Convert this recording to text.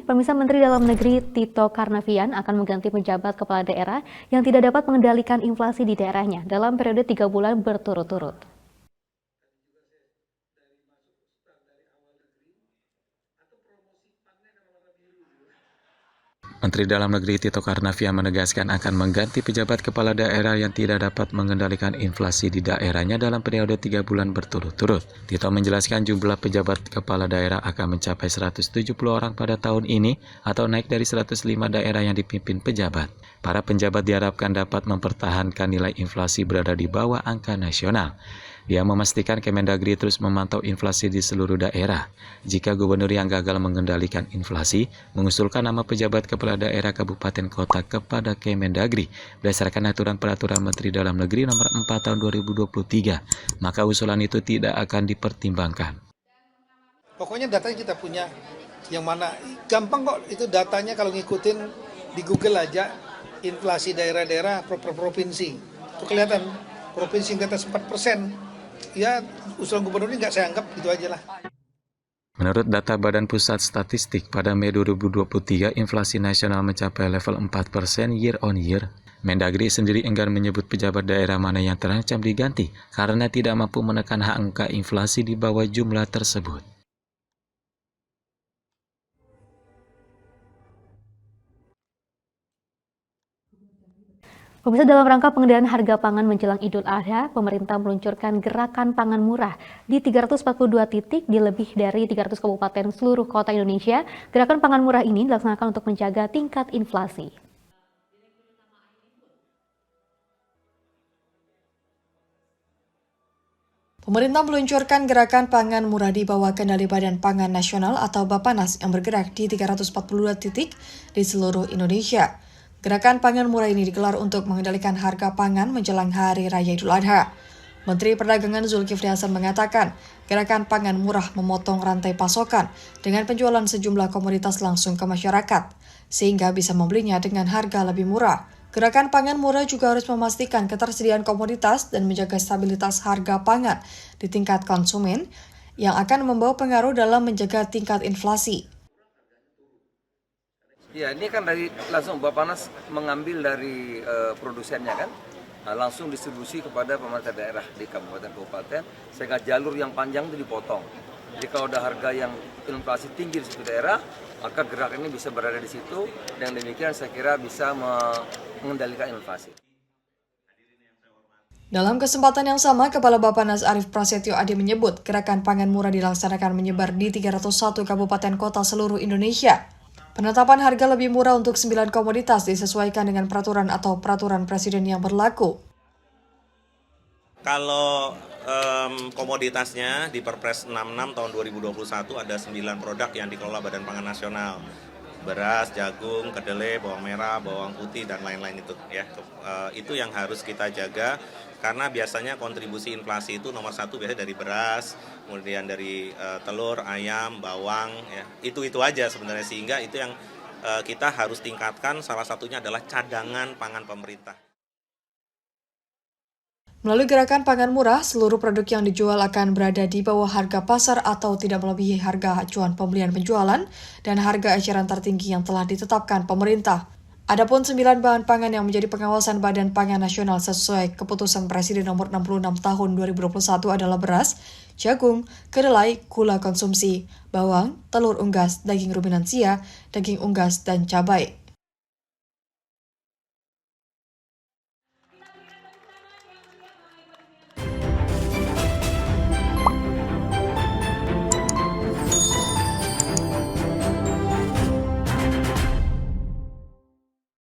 Pemirsa, Menteri Dalam Negeri Tito Karnavian akan mengganti penjabat kepala daerah yang tidak dapat mengendalikan inflasi di daerahnya dalam periode 3 bulan berturut-turut. Menteri Dalam Negeri Tito Karnavian menegaskan akan mengganti pejabat kepala daerah yang tidak dapat mengendalikan inflasi di daerahnya dalam periode 3 bulan berturut-turut. Tito menjelaskan jumlah pejabat kepala daerah akan mencapai 170 orang pada tahun ini atau naik dari 105 daerah yang dipimpin pejabat. Para penjabat diharapkan dapat mempertahankan nilai inflasi berada di bawah angka nasional. Dia memastikan Kemendagri terus memantau inflasi di seluruh daerah. Jika gubernur yang gagal mengendalikan inflasi, mengusulkan nama pejabat kepala daerah kabupaten kota kepada Kemendagri berdasarkan aturan peraturan Menteri Dalam Negeri nomor 4 tahun 2023, maka usulan itu tidak akan dipertimbangkan. Pokoknya datanya kita punya, yang mana gampang kok itu datanya kalau ngikutin di Google aja, inflasi daerah-daerah per provinsi. Itu kelihatan, provinsi yang di atas 4%. Ya, usulan gubernur ini nggak saya anggap, gitu aja lah. Menurut data Badan Pusat Statistik, pada Mei 2023, inflasi nasional mencapai level 4% year on year. Mendagri sendiri enggan menyebut pejabat daerah mana yang terancam diganti karena tidak mampu menekan angka inflasi di bawah jumlah tersebut. Pemirsa, dalam rangka pengendalian harga pangan menjelang Idul Adha, pemerintah meluncurkan gerakan pangan murah di 342 titik di lebih dari 300 kabupaten seluruh kota Indonesia. Gerakan pangan murah ini dilaksanakan untuk menjaga tingkat inflasi. Pemerintah meluncurkan gerakan pangan murah di bawah kendali Badan Pangan Nasional atau Bappenas yang bergerak di 342 titik di seluruh Indonesia. Gerakan pangan murah ini digelar untuk mengendalikan harga pangan menjelang Hari Raya Idul Adha. Menteri Perdagangan Zulkifli Hasan mengatakan, gerakan pangan murah memotong rantai pasokan dengan penjualan sejumlah komoditas langsung ke masyarakat, sehingga bisa membelinya dengan harga lebih murah. Gerakan pangan murah juga harus memastikan ketersediaan komoditas dan menjaga stabilitas harga pangan di tingkat konsumen yang akan membawa pengaruh dalam menjaga tingkat inflasi. Ya, ini kan langsung Bappenas mengambil dari produsennya kan, langsung distribusi kepada pemerintah daerah di kabupaten-kabupaten, sehingga jalur yang panjang itu dipotong. Jadi kalau ada harga yang inflasi tinggi di situ daerah, maka gerak ini bisa berada di situ, dan demikian saya kira bisa mengendalikan inflasi. Dalam kesempatan yang sama, Kepala Bappenas Arief Prasetyo Adi menyebut gerakan pangan murah dilaksanakan menyebar di 301 kabupaten kota seluruh Indonesia. Penetapan harga lebih murah untuk 9 komoditas disesuaikan dengan peraturan atau peraturan presiden yang berlaku. Kalau komoditasnya di Perpres 66 tahun 2021 ada 9 produk yang dikelola Badan Pangan Nasional. Beras, jagung, kedelai, bawang merah, bawang putih, dan lain-lain itu. Ya, itu yang harus kita jaga karena biasanya kontribusi inflasi itu nomor satu biasanya dari beras, kemudian dari telur, ayam, bawang, ya itu aja sebenarnya, sehingga itu yang kita harus tingkatkan. Salah satunya adalah cadangan pangan pemerintah. Melalui gerakan pangan murah, seluruh produk yang dijual akan berada di bawah harga pasar atau tidak melebihi harga acuan pembelian penjualan dan harga eceran tertinggi yang telah ditetapkan pemerintah. Adapun 9 bahan pangan yang menjadi pengawasan Badan Pangan Nasional sesuai keputusan Presiden nomor 66 tahun 2021 adalah beras, jagung, kedelai, gula konsumsi, bawang, telur unggas, daging ruminansia, daging unggas, dan cabai.